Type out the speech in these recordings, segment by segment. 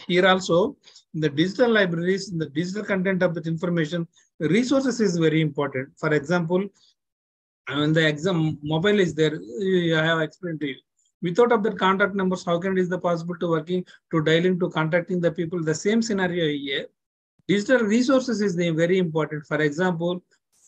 Here also, in the digital libraries, in the digital content of that information, resources is very important. For example, when the exam mobile is there, I have explained to you. Without of that contact numbers, how can it is the possible to working to dialing to contacting the people? The same scenario here. Digital resources is the very important. For example,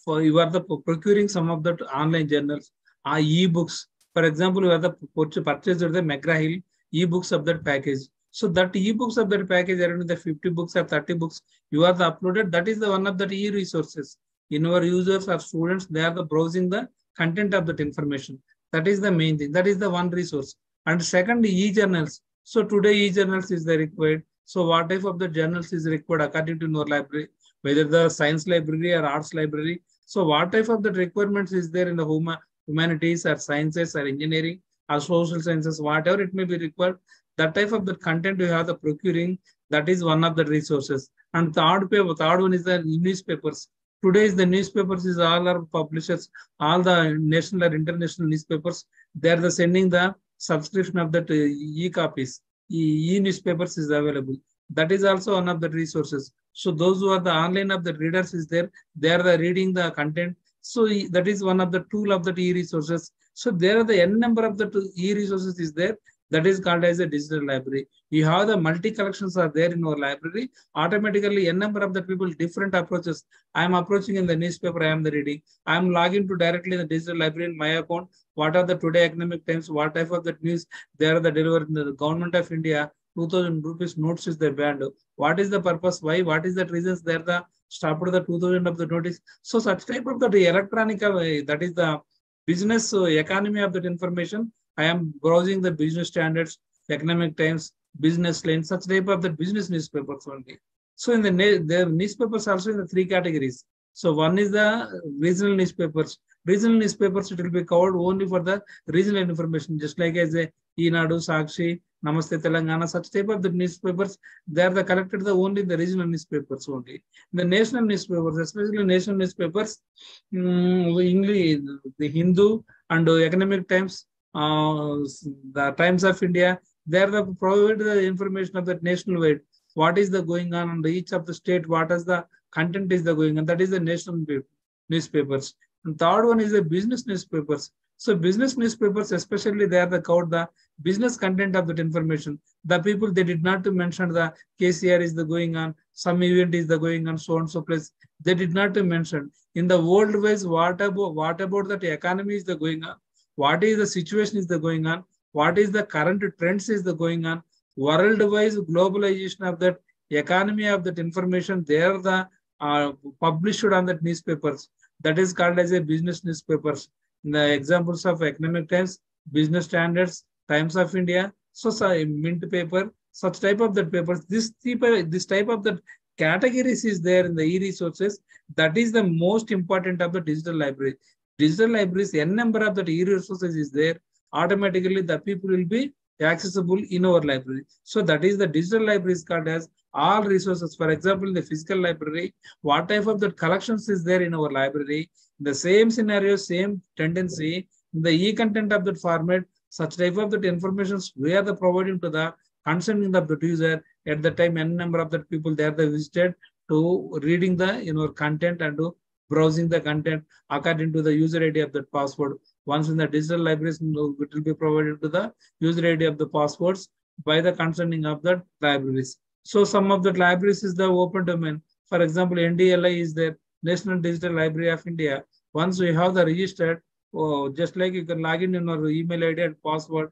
for you are the procuring some of the online journals, e-books. For example, you are the purchase of the McGraw Hill e-books of that package. So that e-books of that package around the 50 books or 30 books you are the uploaded. That is the one of the e-resources. In our users or students, they are the browsing the content of that information. That is the main thing. That is the one resource. And second, e-journals. So today e-journals is the required. So what type of the journals is required according to your library, whether the science library or arts library. So what type of the requirements is there in the humanities or sciences or engineering or social sciences, whatever it may be required, that type of the content you have the procuring, that is one of the resources. And third one is the newspapers. Today's the newspapers is all our publishers, all the national or international newspapers, they are the sending the subscription of that e-copies. E-newspapers is available. That is also one of the resources. So those who are the online of the readers is there, they are the reading the content. So that is one of the tool of the e-resources. So there are the n number of the e-resources is there. That is called as a digital library. You have the multi collections are there in our library. Automatically, n number of the people different approaches. I am approaching in the newspaper. I am the reading. I am logging to directly in the digital library in my account. What are the today economic times? What type of the news they are the delivered in the government of India? 2000 rupees notes is the banned. What is the purpose? Why? What is the reasons? There the stopped the 2000 of the notice. So such type of the electronic that is the business economy of that information. I am browsing the business standards, economic times, business lines, such type of the business newspapers only. So in the newspapers also in the three categories. So one is the regional newspapers. Regional newspapers, it will be covered only for the regional information, just like as a Enadu, Sakshi, Namaste Telangana, such type of the newspapers, they are the collected the only the regional newspapers only. The national newspapers, especially national newspapers, English, the Hindu and Economic Times, the Times of India, they are the provide the information of that national wide. What is the going on in each of the state? What is the content is the going on? That is the national newspapers. And third one is the business newspapers. So business newspapers, especially they are the cover the business content of that information. The people they did not to mention the KCR is the going on, some event is the going on, so and so place. They did not to mention in the world wise what about that economy is the going on, what is the situation is the going on, what is the current trends is the going on, worldwide globalization of that economy of that information. They are the published on that newspapers. That is called as a business newspapers. The examples of economic times, business standards, Times of India, so mint paper, such type of that papers. This type of that categories is there in the e-resources. That is the most important of the digital library. Digital libraries, n number of the e-resources is there. Automatically, the people will be accessible in our library. So that is the digital library is called as all resources. For example, in the physical library, what type of the collections is there in our library? The same scenario, same tendency, in the e-content of that format, such type of that informations we are the providing to the concerning of the user at the time n number of the people they are the visited to reading the content and to browsing the content according to the user ID of that password. Once in the digital libraries, it will be provided to the user ID of the passwords by the concerning of the libraries. So some of the libraries is the open domain. For example, NDLI is there, National Digital Library of India. Once we have the registered, just like you can log in your email ID and password,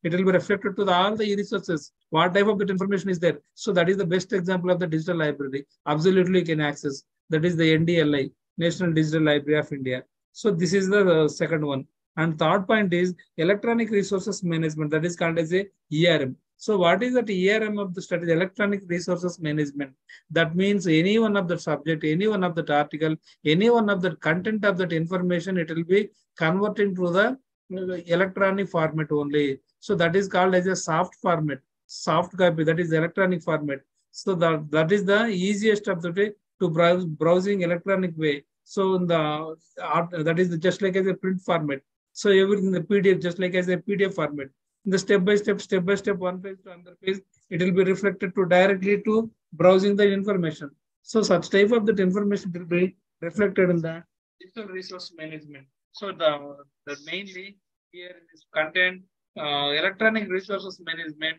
it will be reflected to all the resources. What type of that information is there? So that is the best example of the digital library. Absolutely you can access. That is the NDLI, National Digital Library of India. So this is the second one. And third point is electronic resources management. That is called as a ERM. So what is that ERM of the strategy? Electronic resources management. That means any one of the subject, any one of that article, any one of the content of that information, it will be converting to the electronic format only. So that is called as a soft format, soft copy. That is electronic format. So that is the easiest of the way to browsing electronic way. So in the that is just like as a print format. So everything the PDF just like as a PDF format. the step by step, one page to another page, it will be reflected to directly to browsing the information. So such type of that information will be reflected in the digital resource management. So the mainly here in this content, electronic resources management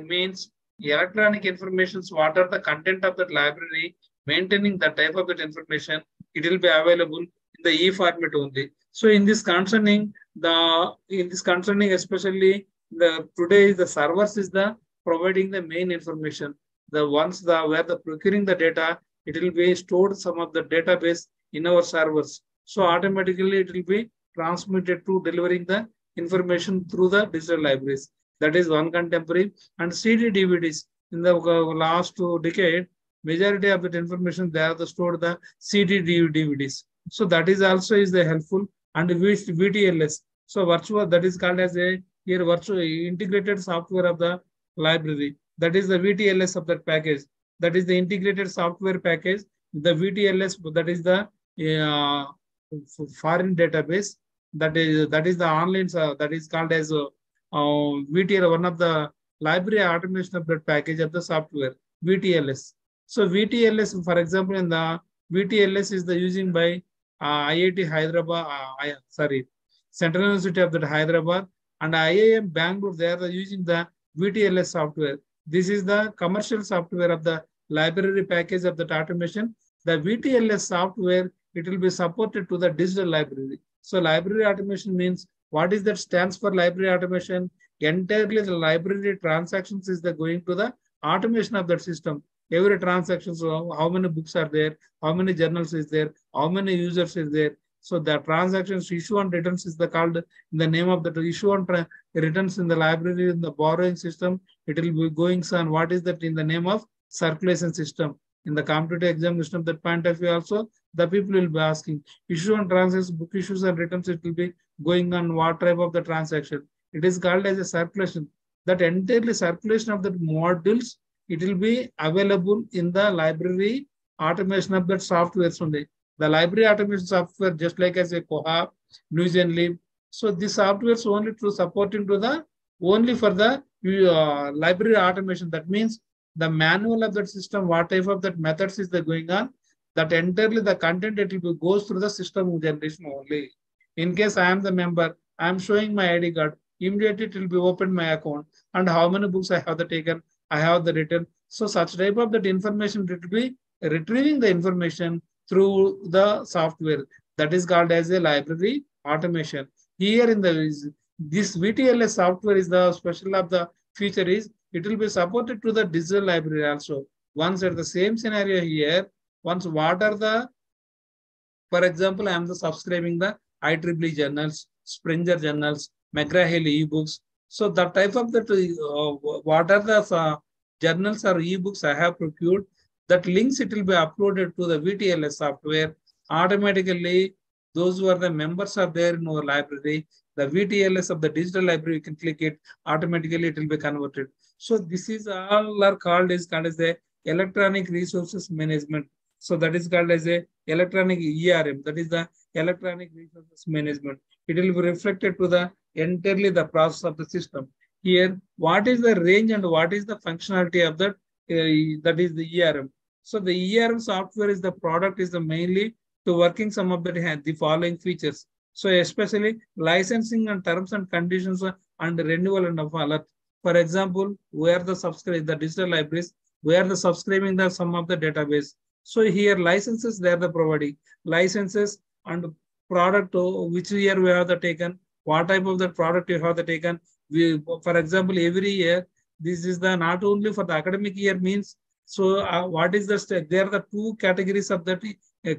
means electronic informations, what are the content of that library, maintaining the type of that information, it will be available in the e-format only. So in this concerning, especially the today the servers is the providing the main information. The ones the where the procuring the data, it will be stored some of the database in our servers. So automatically it will be transmitted to delivering the information through the digital libraries. That is one contemporary. And CD DVDs in the last decade, majority of that information they are stored the CD DVDs. So that is also is the helpful. And VTLS. So virtual, that is called as a here virtual integrated software of the library. That is the VTLS of that package. That is the integrated software package. The VTLS, that is the foreign database. That is the online, that is called as VTL, one of the library automation of that package of the software, VTLS. So VTLS, for example, in the VTLS is the using by IIT Hyderabad, Central University of that Hyderabad and IIM Bangalore. They are using the VTLS software. This is the commercial software of the library package of that automation. The VTLS software, it will be supported to the digital library. So library automation means what is that stands for library automation? Entirely the library transactions is the going to the automation of that system. Every transaction, so how many books are there, how many journals is there, how many users is there. So the transactions issue and returns is the called in the name of the issue and returns in the library in the borrowing system. It will be going on what is that in the name of circulation system. In the competitive examination of that point of view also, the people will be asking issue and transactions, book issues and returns, it will be going on what type of the transaction. It is called as a circulation. That entirely circulation of the modules, it will be available in the library automation of that software only. The library automation software, just like as a Koha, News and Live. So this software is only to supporting to the only for the library automation. That means the manual of that system, what type of that methods is the going on, that entirely the content it will be goes through the system generation only. In case I am the member, I am showing my ID card, immediately it will be opened my account and how many books I have the taken, I have the written. So such type of that information, it will be retrieving the information through the software. That is called as a library automation. Here in the this VTLS software is the special of the feature is it will be supported to the digital library also. Once at the same scenario here, once what are the, for example, I am the subscribing the IEEE journals, Springer journals, McGraw-Hill ebooks. So the type of that, what are the journals or ebooks I have procured, that links it will be uploaded to the VTLS software. Automatically, those who are the members are there in our library, the VTLS of the digital library, you can click it, automatically it will be converted. So this is all are called as the electronic resources management. So that is called as a electronic ERM, that is the electronic resources management. It will be reflected to the entirely the process of the system. Here, what is the range and what is the functionality of that? That is the ERM. So the ERM software is the product is the mainly to working some of the following features. So especially licensing and terms and conditions and renewal and alert. For example, where the subscribe the digital libraries, where the subscribing the some of the database. So here licenses they are the providing licenses and product which year we have the taken, what type of the product you have the taken. We, for example, every year this is the not only for the academic year means. So what is the step? There are the two categories of that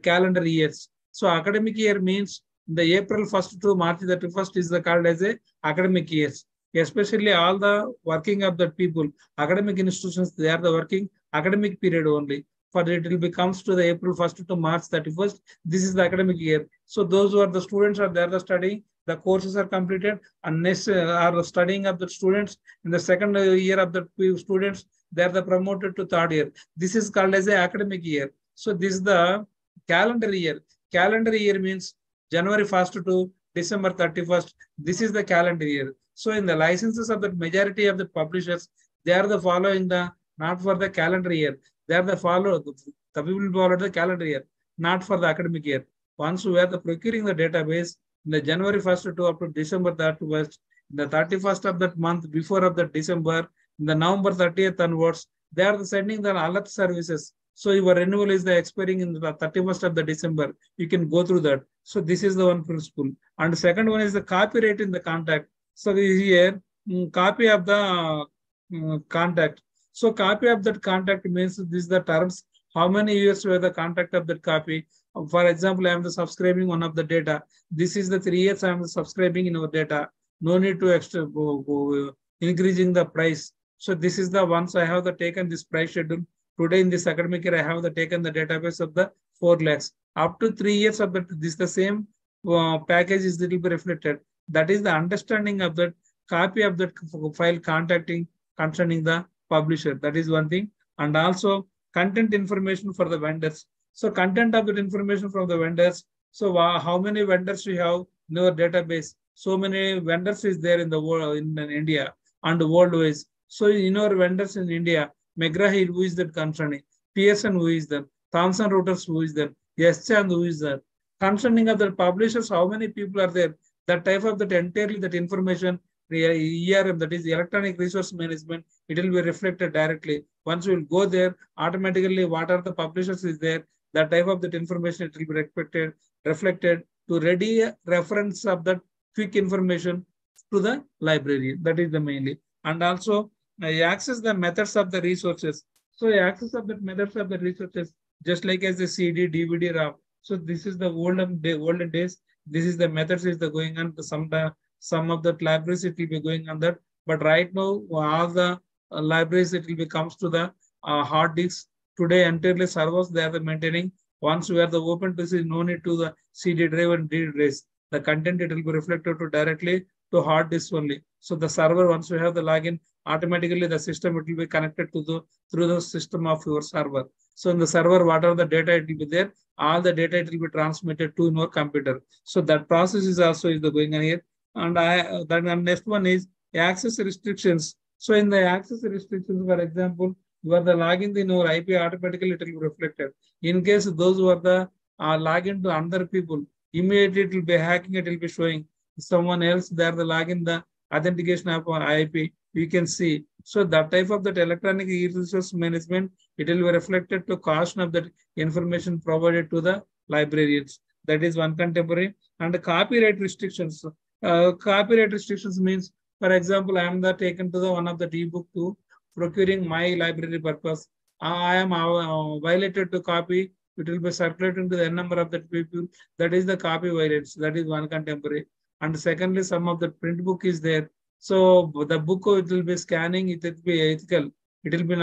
calendar years. So academic year means the April 1st to March 31st is the called as a academic years. Especially all the working of the people, academic institutions, they are the working academic period only. For it will becomes to the April 1st to March 31st. This is the academic year. So those who are the students are there the studying, the courses are completed, and next are studying of the students in the second year of the students, they are the promoted to third year. This is called as the academic year. So this is the calendar year. Calendar year means January 1st to December 31st. This is the calendar year. So in the licenses of the majority of the publishers, they are the following the not for the calendar year. They are the people follow the calendar year, not for the academic year. Once we are the procuring the database in the January 1st to up to December 31st, in the 31st of that month before of the December, in the November 30th onwards, they are sending the alert services. So your renewal is the expiring in the 31st of the December. You can go through that. So this is the one principle. And the second one is the copyright in the contract. So here, copy of the contract. So copy of that contract means this is the terms. How many years were the contract of that copy? For example, I am the subscribing one of the data. This is the 3 years I am subscribing in our data. No need to extra increasing the price. So this is the once I have the taken this price schedule. Today in this academic year, I have the taken the database of the 4 lakhs. Up to 3 years of that, this the same package is little be reflected. That is the understanding of that copy of that file contacting concerning the publisher. That is one thing. And also content information for the vendors. So content of that information from the vendors. So how many vendors we have in our database? So many vendors is there in the world, in India and worldwide. So in our vendors in India, McGraw-Hill, who is that concerning? Pearson, who is that? Thomson Reuters, who is that? Yes-Chand, who is that? Concerning of the publishers, how many people are there? That type of that entirely that information, ERM, that is electronic resource management, it will be reflected directly. Once you will go there, automatically what are the publishers is there, that type of that information, it will be reflected to ready reference of that quick information to the library. That is the mainly. And also access the methods of the resources. So access of the methods of the resources, just like as the CD, DVD, RAM. So this is the olden days. This is the methods is the going on. Some of the libraries it will be going on that. But right now, all the libraries it will be comes to the hard disks. Today entirely servers they are maintaining. Once we are the open to see, no need to the CD drive and D drive. The content it will be reflected to directly to hard disk only. So the server, once you have the login, automatically the system it will be connected to the through the system of your server. So in the server, whatever the data it will be there, all the data it will be transmitted to your computer. So that process is also is the going on here. And then next one is access restrictions. So in the access restrictions, for example, you are the login in your IP, automatically it will be reflected. In case those who are the login to other people, immediately it will be hacking, it will be showing someone else there the login the authentication of IP, you can see. So that type of that electronic resource management, it will be reflected to cost of that information provided to the librarians. That is one contemporary. And the copyright restrictions. Copyright restrictions means, for example, I am the taken to the one of the ebook to procuring my library purpose. I am violated to copy. It will be circulating to the number of the people. That is the copy violence. That is one contemporary. And secondly, some of the print book is there. So the book it will be scanning. It will be ethical. It will be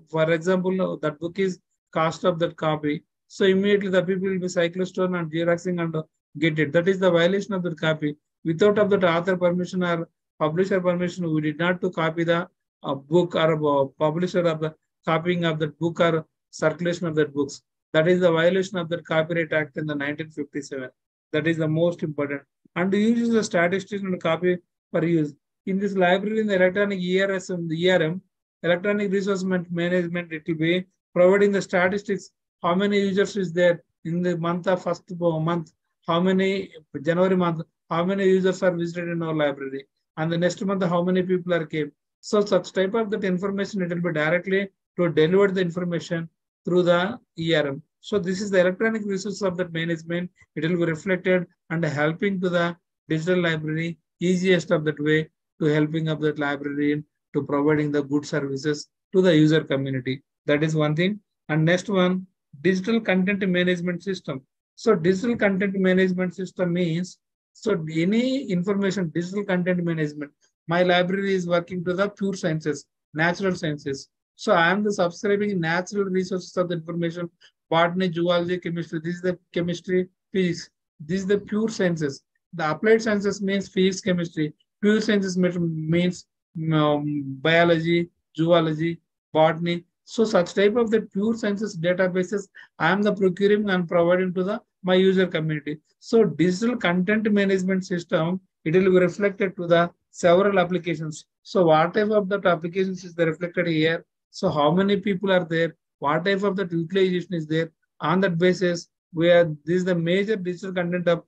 for example, that book is cost of that copy. So immediately the people will be cyclostone and xeroxing and get it. That is the violation of the copy. Without of that author permission or publisher permission, we did not to copy the book or publisher of the copying of that book or circulation of that books. That is the violation of the Copyright Act in the 1957. That is the most important. And uses the statistics and copy for use. In this library, in the electronic ERSM, the ERM, electronic resource management, it will be providing the statistics. How many users is there in the month of first month? How many January month? How many users are visited in our library? And the next month, how many people are came? So such type of that information, it will be directly to deliver the information through the ERM. So this is the electronic resource of that management. It will be reflected and helping to the digital library easiest of that way to helping of that librarian to providing the good services to the user community. That is one thing. And next one, digital content management system. So digital content management system means, so any information, digital content management, my library is working to the pure sciences, natural sciences. So I am the subscribing natural resources of the information, botany, zoology, chemistry. This is the chemistry, physics. This is the pure sciences. The applied sciences means physics, chemistry. Pure sciences means biology, zoology, botany. So such type of the pure sciences databases, I am the procuring and providing to the my user community. So digital content management system, it will be reflected to the several applications. So what type of that applications is there reflected here? So how many people are there? What type of that utilization is there? On that basis, where this is the major digital content of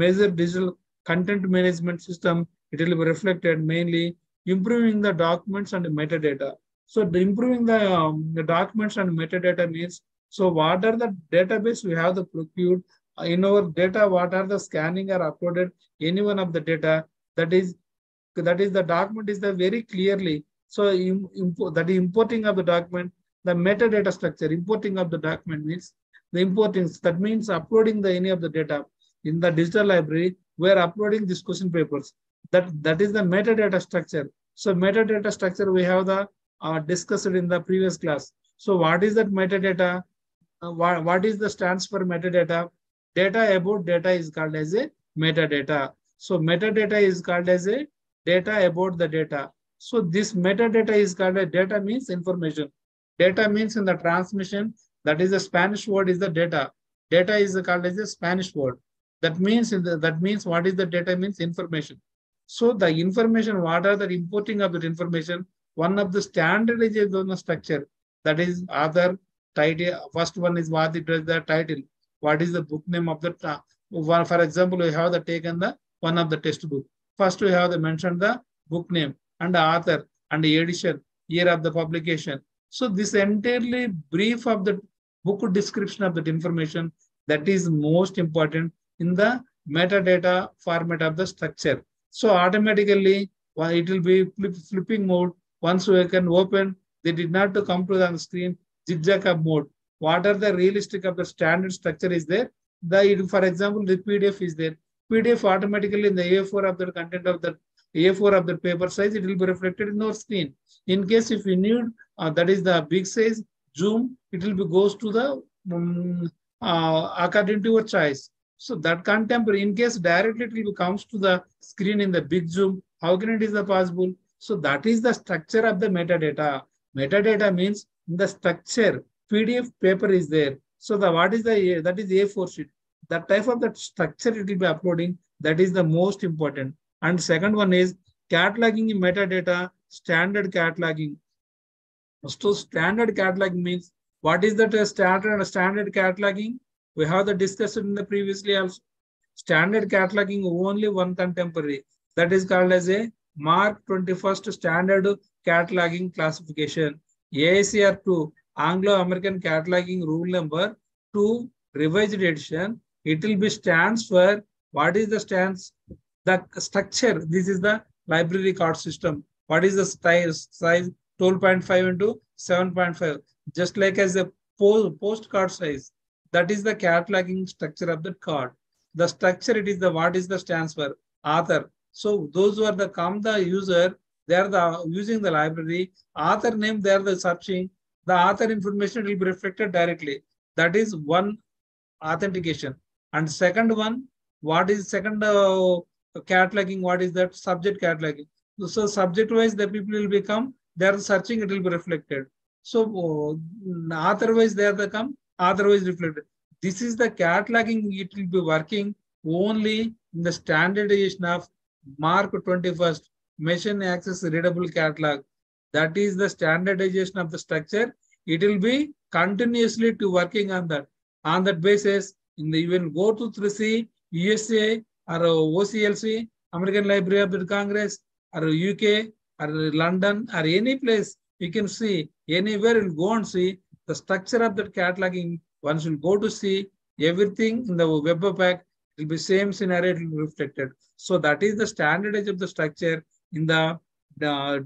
major digital content management system, it will be reflected mainly improving the documents and metadata. So improving the documents and metadata means, so what are the database we have the procured in our data, what are the scanning or uploaded any one of the data, that is the document is the very clearly. So that is importing of the document, the metadata structure, importing of the document means the importing, that means uploading the any of the data in the digital library, we are uploading these question papers. That is the metadata structure. So metadata structure we have the discussed in the previous class. So what is that metadata? What is the stands for metadata? Data about data is called as a metadata. So metadata is called as a data about the data. So this metadata is called a data means information. Data means in the transmission, that is the Spanish word is the data. Data is called as a Spanish word. That means what is the data means information. So the information, what are the importing of that information? One of the standardization structure, that is other title. First one is what it is the title. What is the book name of the for example, we have the taken the one of the textbook. First we have the mentioned the book name and the author and the edition, year of the publication. So this entirely brief of the book description of that information, that is most important in the metadata format of the structure. So automatically it will be flipping mode. Once we can open, they did not to come to the screen, zigzag mode. What are the realistic of the standard structure is there? For example, the PDF is there. PDF automatically in the A4 of the content of the A4 of the paper size, it will be reflected in our screen. In case if you need, that is the big size, zoom, it will be goes to the according to your choice. So that contemporary, in case directly it will comes to the screen in the big zoom, how can it is the possible? So that is the structure of the metadata. Metadata means the structure. PDF paper is there. So what is the that is A4 sheet. That type of that structure it will be uploading. That is the most important. And second one is cataloging in metadata, standard cataloging. So standard cataloging means what is that standard cataloging? We have the discussed in the previously also. Standard cataloging only one contemporary. That is called as a Mark 21st Standard Cataloging Classification. AACR 2 Anglo-American Cataloging Rule Number 2 Revised Edition. It will be stands for what is the stands? The structure. This is the library card system. What is the size? 12.5 into 7.5. Just like as a postcard size. That is the cataloging structure of the card. The structure, it is the what is the stands for author. So those who are the user, they are using the library. Author name, they are the searching. The author information will be reflected directly. That is one authentication. And second one, what is second cataloging? What is that? Subject cataloging. So subject wise, the people will become, they are searching, it will be reflected. So author wise, they are the come, otherwise reflected. This is the cataloging, it will be working only in the standardization of Mark 21st Machine Access Readable Catalog. That is the standardization of the structure. It will be continuously to working on that. On that basis, in the even go to 3C, USA or OCLC, American Library of the Congress, or UK or London or any place, you can see anywhere you'll go and see the structure of that cataloging. Once you go to see everything in the web pack, it will be same scenario, it will be reflected. So that is the standardization of the structure in the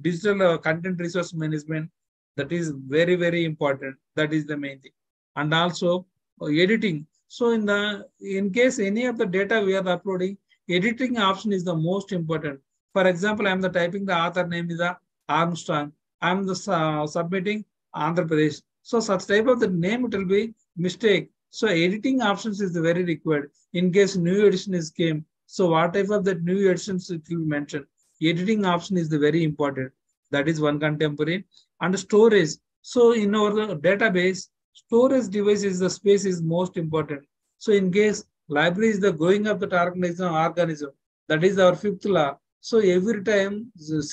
digital content resource management. That is very, very important. That is the main thing. And also editing. So in case any of the data we are uploading, editing option is the most important. For example, I am typing the author name is Armstrong. I am submitting Andhra Pradesh. So such type of the name, it will be mistake. So editing options is very required in case new edition is came. So what type of the new editions it will mention. Editing option is the very important. That is one contemporary. And storage. So in our database, storage device is the space is most important. So in case library is the growing up the organism, That is our fifth law. So every time,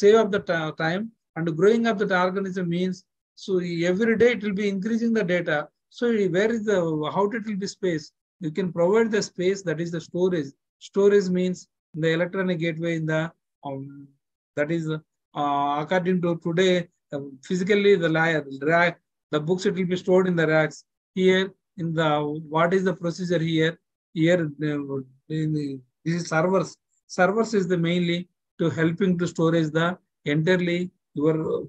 save up the time, and growing up that organism means, so every day it will be increasing the data. So where is the, how it will be space? You can provide the space, that is the storage. Storage means the electronic gateway in the, that is according to today, physically the rack, the books, it will be stored in the racks. Here in the, what is the procedure here? Here this is servers. Servers is the mainly to helping to storage the entirely your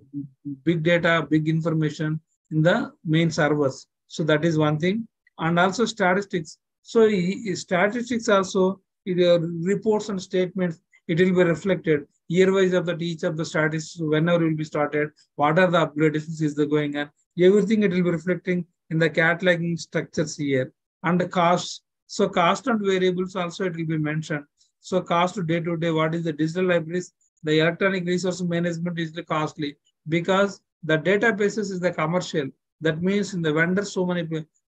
big data, big information in the main servers. So that is one thing. And also statistics. So statistics also, reports and statements, it will be reflected year-wise of that each of the statistics, whenever will be started, what are the upgradations is the going on. Everything it will be reflecting in the cataloging structures here. And the costs. So cost and variables also it will be mentioned. So cost day to day, what is the digital libraries? The electronic resource management is the costly because the databases is the commercial. That means in the vendors, so many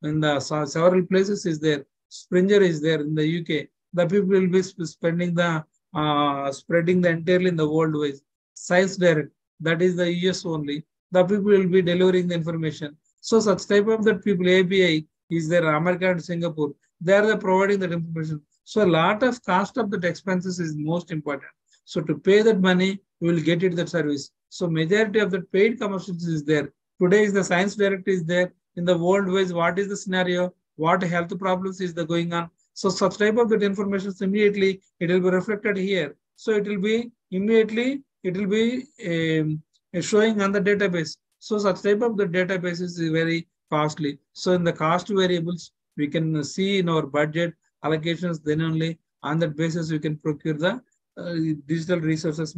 in the several places is there. Springer is there in the UK. The people will be spending the spreading the entirely in the worldwide. Science Direct, that is the US only. The people will be delivering the information. So such type of that people, API is there, America and Singapore. They are providing that information. So a lot of cost of that expenses is most important. So to pay that money, you will get it that service. So majority of the paid commercials is there. Today is the Science Direct is there. In the worldwide, what is the scenario? What health problems is the going on? So such type of that information immediately it will be reflected here. So it will be immediately it will be showing on the database. So such type of the database is very costly. So in the cost variables we can see in our budget allocations. Then only on that basis we can procure the digital resources,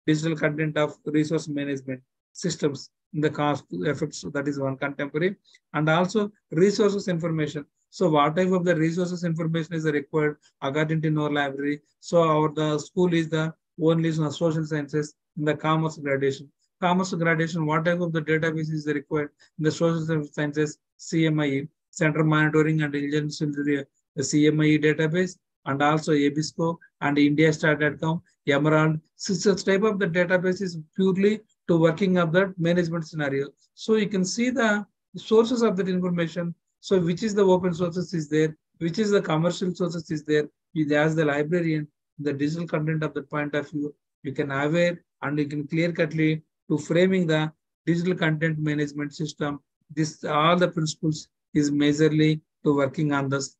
digital content of resource management systems in the cost effects. That is one contemporary. And also resources information. So what type of the resources information is required according to our library? So the school is the only social sciences in the commerce gradation. Commerce gradation, what type of the database is required in the social sciences? CMIE, Center Monitoring and Intelligence, the CMIE database, and also ABISCO and IndiaStat.com, Emerald. Such type of the database is purely to working of that management scenario. So you can see the sources of that information. So which is the open sources is there, which is the commercial sources is there. As the librarian, the digital content of the point of view, you can aware and you can clear cutly to framing the digital content management system. This all the principles is majorly to working on this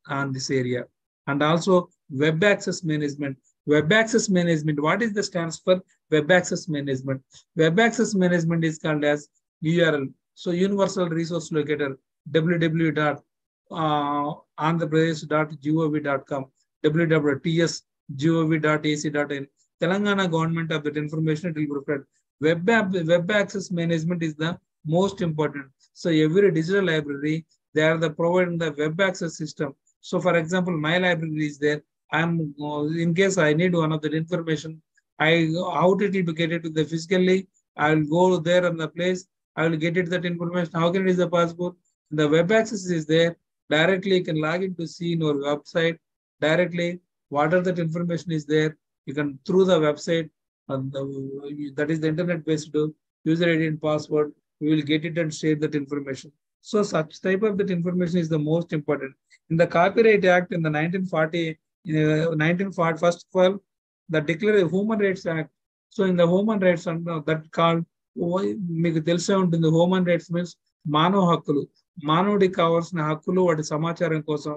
area. And also web access management. Web access management, what is the stands for web access management? Web access management is called as URL. So Universal Resource Locator, www.andhrapradesh.gov.com, www.tsgov.ac.in. Telangana government of that information it will reflect. Web access management is the most important. So every digital library, they are providing the web access system. So for example, my library is there. I'm in case I need one of that information, how it will be get it to the physically, I will go there on the place, I will get it that information. How can it is possible? The web access is there. Directly you can log in to see in your website. Directly, whatever that information is there, you can through the website, that is the internet-based user ID and password, you will get it and share that information. So such type of that information is the most important. In the Copyright Act in the 1940, first of all, the Declared Human Rights Act. So in the Human Rights that called మీకు తెలిసే ఉంటుంది human rights means మానవ హక్కులు మానవుడికి కావాల్సిన హక్కులు వాటి సమాచారం కోసం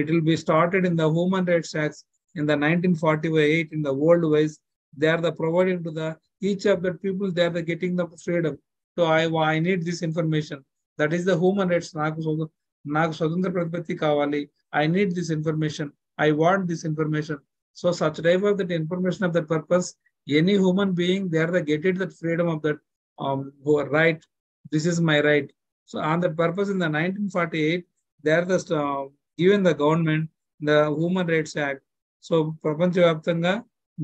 it will be started in the Human Rights Acts in the 1948 in the world wise. They are the providing to the each of the people, they are the getting the freedom. So I need this information. That is the human rights. నాకు స్వతంత్ర ప్రతిపత్తి కావాలి. I need this information. I want this information. So such type of that information of that purpose, any human being, they are the get it that freedom of that right. This is my right. So on that purpose in the 1948, they are the given the government the Human Rights Act. So prapanchavyaptanga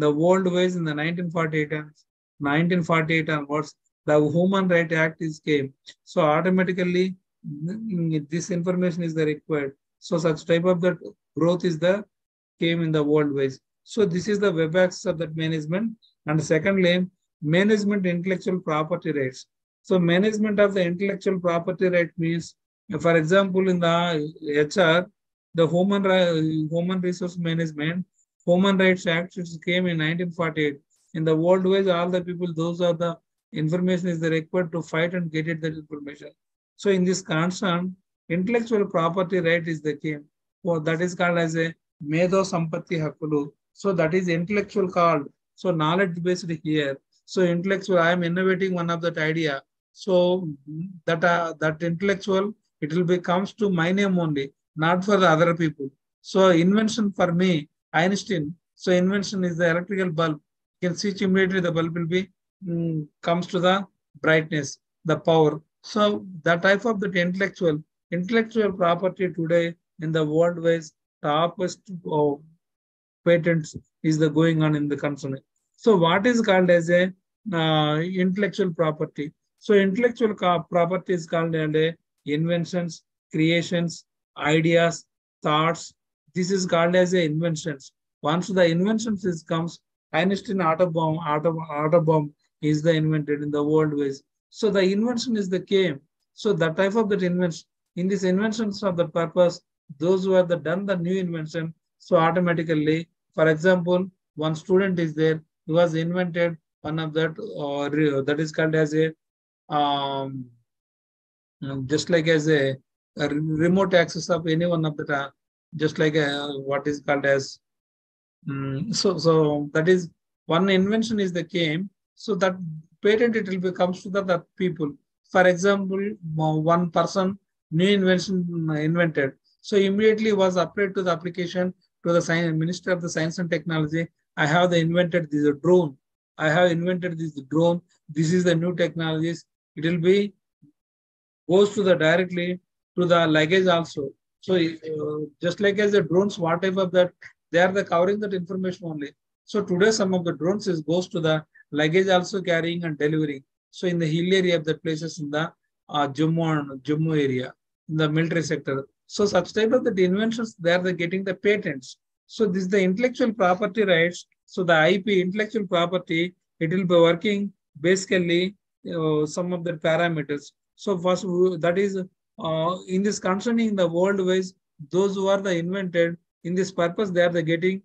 the world wise in the 1948 onwards, the Human Rights Act is came. So automatically this information is the required. So such type of that growth is the came in the world wise. So this is the web access of that management. And secondly, management intellectual property rights. So management of the intellectual property right means, for example, in the HR, the Human Resource Management, Human Rights Act, which came in 1948. In the worldwide, all the people, those are the information is required to fight and get it that information. So in this concern, intellectual property right is the key. Well, that is called as a Medo Sampatti Hakkulu. So that is intellectual called. So knowledge based here. So intellectual, I am innovating one of that idea. So that intellectual, it will be comes to my name only, not for the other people. So invention for me, Einstein. So invention is the electrical bulb. You can see immediately the bulb will be comes to the brightness, the power. So the type of the intellectual property today in the world was topest patents is the going on in the concern. So what is called as a intellectual property? So intellectual property is called as a inventions, creations, ideas, thoughts. This is called as a inventions. Once the inventions is comes, Einstein atom bomb is the invented in the world ways. So the invention is the came. So the type of that invention, in these inventions of the purpose, those who have done the new invention, so automatically, for example, one student is there, he was invented one of that, that is called as a, um, just like as a remote access of any one of the, just like what is called as, so that is one invention is the came. So that patent it will be comes to the people. For example, one person new invention invented. So immediately was applied to the application to the Minister of the Science and Technology. I have the invented this drone. I have invented this drone. This is the new technologies. It will be goes to the directly to the luggage also. So just like as the drones, whatever that they are the covering that information only. So today some of the drones is goes to the luggage also carrying and delivering. So in the hill area of the places in the Jammu area, in the military sector. So such type of the inventions, they are the getting the patents. So this is the intellectual property rights. So the IP, intellectual property, it will be working basically some of the parameters. So first, that is in this concerning the world wise, those who are the invented in this purpose, they are the getting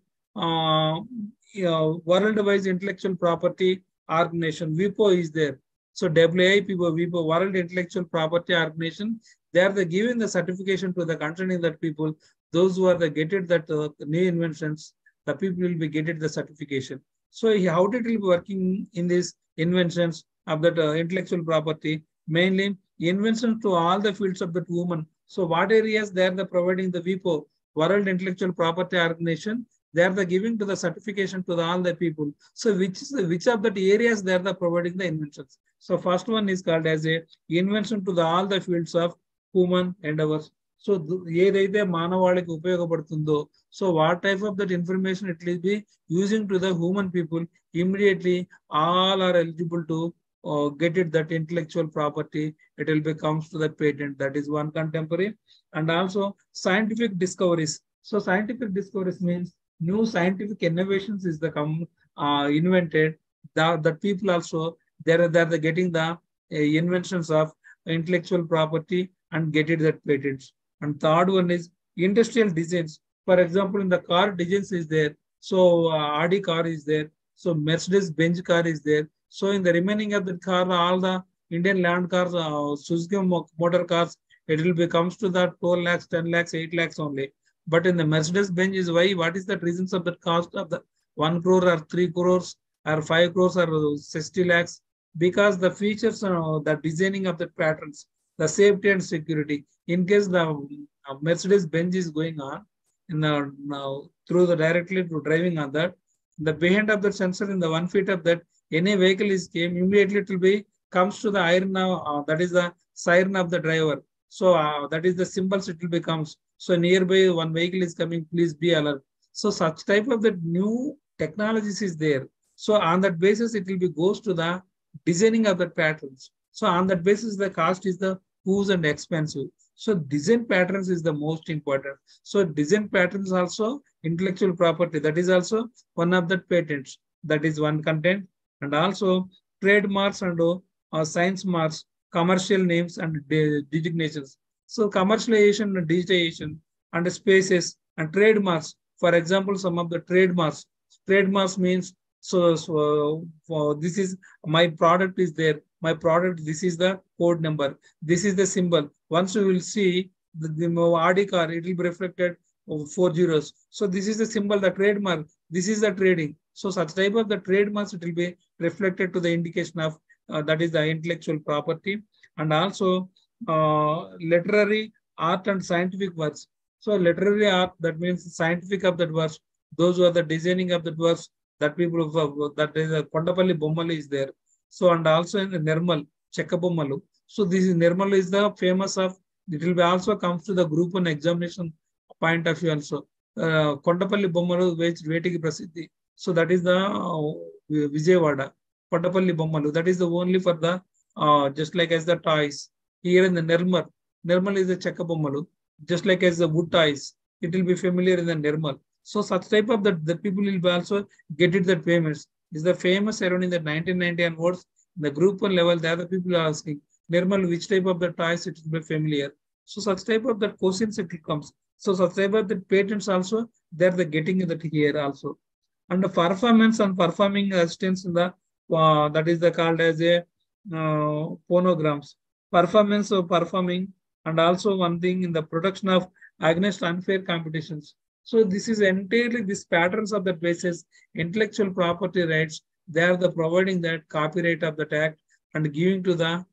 world-wise intellectual property organization. WIPO is there. So WIPO, World Intellectual Property Organization, they are the giving the certification to the concerning that people, those who are the getting that new inventions, the people will be getting the certification. So how did it be working in these inventions of that intellectual property? Mainly inventions to all the fields of the woman. So what areas they are the providing the WIPO, World Intellectual Property Organization, they are the giving to the certification to all the people. So which of the areas they are the providing the inventions? So first one is called as a invention to all the fields of human endeavors. So ఏదైతే మానవాళికి ఉపయోగపడుతుందో, so what type of that information it will be using to the human people, immediately all are eligible to get it that intellectual property, it will be comes to the patent. That is one contemporary. And also scientific discoveries. So scientific discoveries means new scientific innovations is the invented. The people also they're getting the inventions of intellectual property and get it that patents. And third one is industrial designs. For example, in the car designs is there. So Audi car is there. So Mercedes Benz car is there. So in the remaining of the car, all the Indian land cars, Suzuki motor cars, it will be comes to the 12 lakhs, 10 lakhs, 8 lakhs only. But in the Mercedes Benz is why, what is the reasons of the cost of the 1 crore or 3 crores or 5 crores or 60 lakhs? Because the features, the designing of the patterns, the safety and security. In case the Mercedes Benz is going on in the, through the directly to driving on that, the behind of the sensor in the 1 feet of that, any vehicle is came, immediately it will be comes to the iron, that is the siren of the driver. So that is the symbols it will becomes. So nearby one vehicle is coming, please be alert. So such type of the new technologies is there. So on that basis, it will be goes to the designing of the patterns. So on that basis, the cost is the huge and expensive. So design patterns is the most important. So design patterns also intellectual property. That is also one of the patents. That is one content. And also trademarks and science marks, commercial names and designations. So commercialization and digitization and spaces and trademarks. For example, some of the trademarks. Trademarks means this is my product is there. My product, this is the code number. This is the symbol. Once you will see the RD car, it will be reflected of 4 zeros. So this is the symbol, the trademark. This is the trading. So such type of the trademarks, it will be reflected to the indication of that is the intellectual property. And also literary, art and scientific works. So literary art, that means scientific of that works. Those who are the designing of that works, that people that is a Kondapalli Bommali is there. So and also in the Nirmal, Chekkabommalu. So this is Nirmal is the famous of, it will be also comes to the group one examination point of view also. Kondapalli Bommalu, which Vetiki Prasiddhi. So that is the Vijayawada. Kondapalli Bommalu. That is the only for the, just like as the toys. Here in the Nirmal. Nirmal is the Chekkabommalu. Just like as the wood toys. It will be familiar in the Nirmal. So such type of the people will be also get it that famous. Is the famous around in the 1990 onwards, the group one level, there the people are asking, Nirmal, which type of the toys it will be familiar. So such type of the questions it comes. So such type of the patents also, they're the getting that here also. And the performance and performing assistance in the, that is the called as a phonograms. Performance of performing, and also one thing in the production of against unfair competitions. So this is entirely these patterns of the basis, intellectual property rights. They are the providing that copyright of the act and giving to the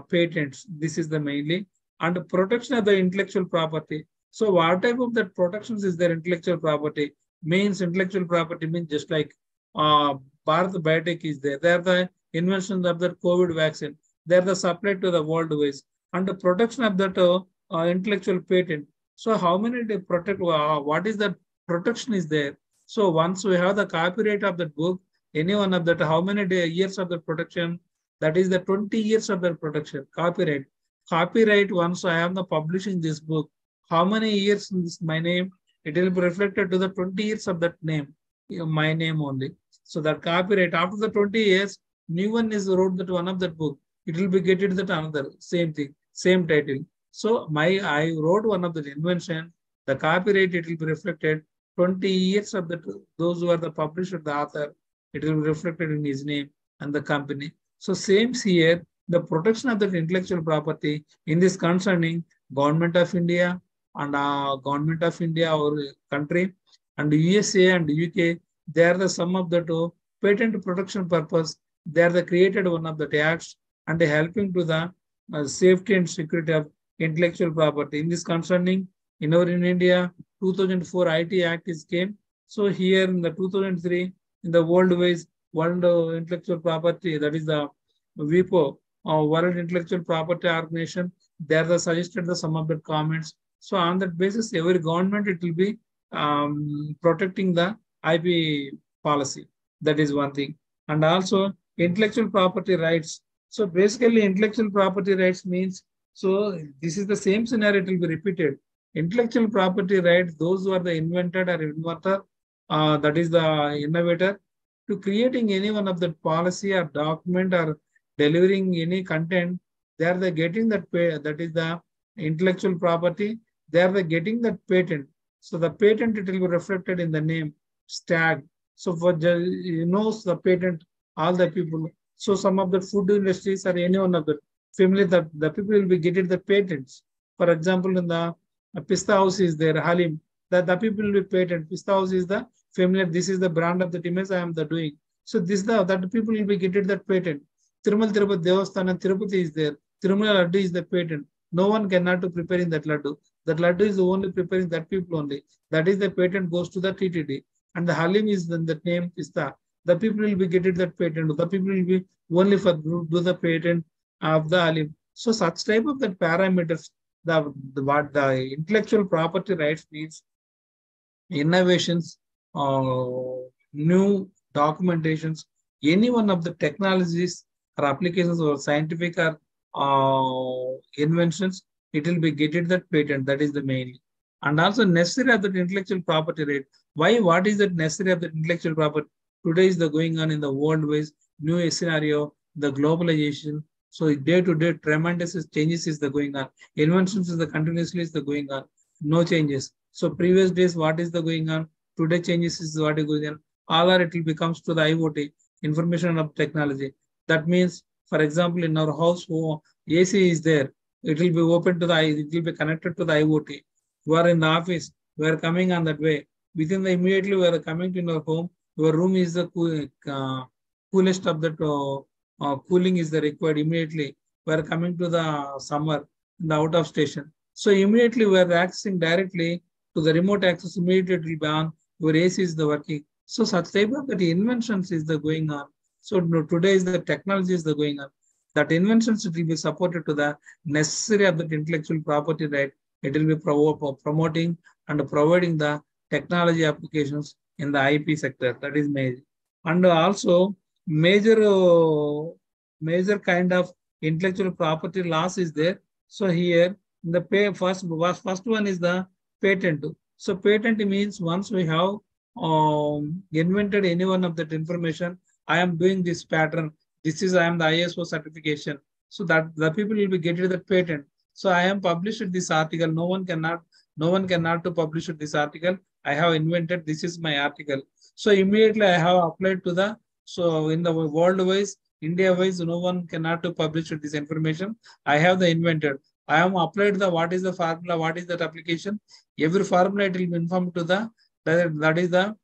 patents. This is the mainly and protection of the intellectual property. So what type of that protections is their intellectual property? Means intellectual property means just like Bharat Biotech is there. They are the invention of the COVID vaccine. They are the supply to the world ways and the protection of that intellectual patent. So how many they protect, what is the protection is there? So once we have the copyright of that book, any one of that, how many years of the protection? That is the 20 years of the protection, copyright. Copyright, once I am the publishing this book, how many years in this my name? It will be reflected to the 20 years of that name, my name only. So that copyright, after the 20 years, new one is wrote that one of that book. It will be getting that another, same thing, same title. So I wrote one of the invention, the copyright, it will be reflected 20 years of the those who are the publisher, the author, it will be reflected in his name and the company. So same here, the protection of the intellectual property in this concerning Government of India and Government of India or country and USA and UK, they are the sum of the two patent protection purpose. They are the created one of the acts and helping to the safety and security of intellectual property. In this concerning, in India, 2004 IT Act is came. So here in the 2003, in the world intellectual property, that is the WIPO, World Intellectual Property Organization, they are the suggested the some of the comments. So on that basis, every government, it will be protecting the IP policy. That is one thing. And also intellectual property rights. So basically intellectual property rights means, so this is the same scenario, it will be repeated. Intellectual property rights, those who are the inventor or inventor, that is the innovator, to creating any one of the policy or document or delivering any content, they are the getting that that is the intellectual property. They are the getting that patent. So the patent, it will be reflected in the name STAG. So for the patent, all the people. So some of the food industries or any one of the family, that the people will be getting the patents. For example, in the Pista House is there, Halim, that the people will be patent. Pista House is the familiar, this is the brand of the image I am the doing. So this that people will be getting that patent. Tirumal Tirupati Devasthanam, Tirupati is there. Tirumala Laddu is the patent. No one cannot to preparing that laddu. That laddu is only preparing that people only. That is the patent goes to the TTD. And the Halim is then the name Pista. The people will be getting that patent. The people will be only for do the patent of the Halim. So such type of that parameters, what the intellectual property rights means, innovations, new documentations, any one of the technologies or applications or scientific or inventions, it will be getting that patent. That is the main. And also necessary of the intellectual property right. Why? What is that necessary of the intellectual property? Today is the going on in the world ways, new scenario, the globalization. So day to day, tremendous changes is the going on. Inventions is the continuously is the going on. No changes. So previous days, what is the going on? Today changes is what is going on. All are it will becomes to the IoT, information of technology. That means, for example, in our house, AC is there. It will be open to the, it will be connected to the IoT. We are in the office, we are coming on that way. Within the immediately we are coming to your home, your room is the coolest of that cooling is the required immediately. We are coming to the summer in the out of station. So immediately we are accessing directly to the remote access, immediately it will be on, your AC is the working. So such type of that inventions is the going on. So today is the technology is the going on. That inventions will be supported to the necessary of that intellectual property right. It will be promoting and providing the technology applications in the IP sector. That is major. And also major kind of intellectual property loss is there. So here the first one is the patent. So patent means once we have invented any one of that information, I am doing this pattern. This is I am the ISO certification. So that the people will be getting that patent. So I am published this article. No one cannot to publish this article. I have invented. This is my article. So immediately I have applied to the. So in the world wise, India wise, no one cannot to publish this information. I have the invented. I am applied the what is the formula, what is that application. Every formula it will be informed to the that is the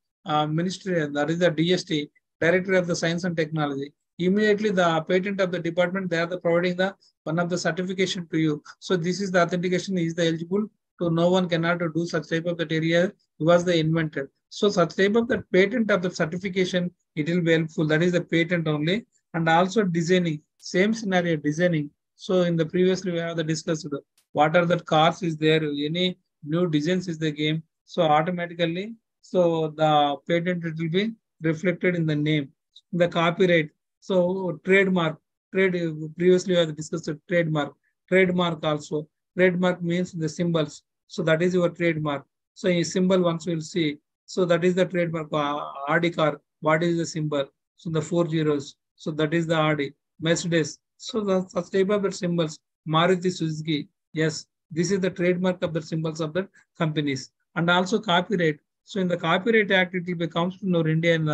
ministry, that is the DST, Director of the Science and Technology. Immediately the patent of the department, they are the providing the one of the certification to you. So this is the authentication is the eligible to no one cannot do such type of that area was the invented. So such type of the patent of the certification, it will be helpful. That is the patent only. And also designing, same scenario designing. So in the previously we have the discussed what are the cars is there, any new designs is the game. So automatically, so the patent it will be reflected in the name, the copyright. So trademark, previously we have discussed trademark also. Trademark means the symbols. So that is your trademark. So a symbol once we'll see. So that is the trademark. RD car, what is the symbol? So the 4 zeros. So that is the RD. Mercedes. So the such type of the symbols. Maruti Suzuki. Yes, this is the trademark of the symbols of the companies. And also copyright. So in the Copyright Act, it will be comes to know India and